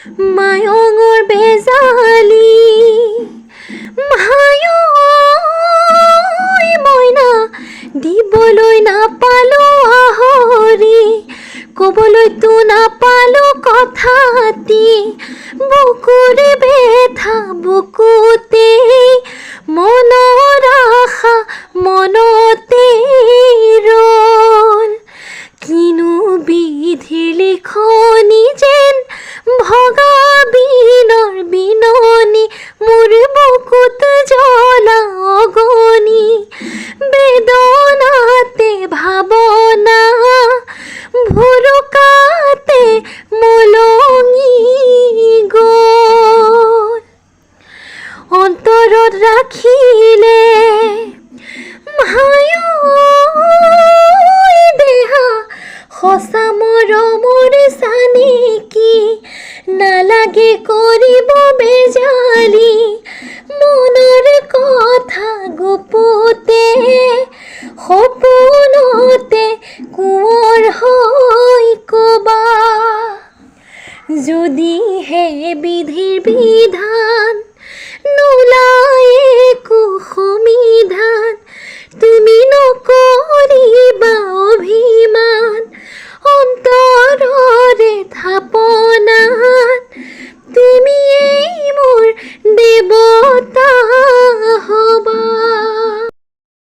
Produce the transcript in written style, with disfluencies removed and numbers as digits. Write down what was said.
মায়ঙৰ বেজালি মায়ৈ মইনা দিবলৈ নাপালো আহৰি ক'বলৈতো নাপালো কথাটি বুকুৰে বেথা বুকুতে মনৰ আশা মনতে ৰল কিনো বিধিৰ লিখনি যেন ভগা বিনৰ বিননি মোৰ বুকুত জ্বলা অগনি বেদনাতে ভাৱনা ভুৰুকাতে মলঙি গ'ল অন্তৰত ৰাখিলে মায়ৈ দেহা সঁচা মৰমৰ চানেকি নালাগে কৰিব বেজালি মনৰ কথা গুপুতে সপোনতে কোঁৱৰ হৈ ক'বা যদিহে বিধিৰ বিধান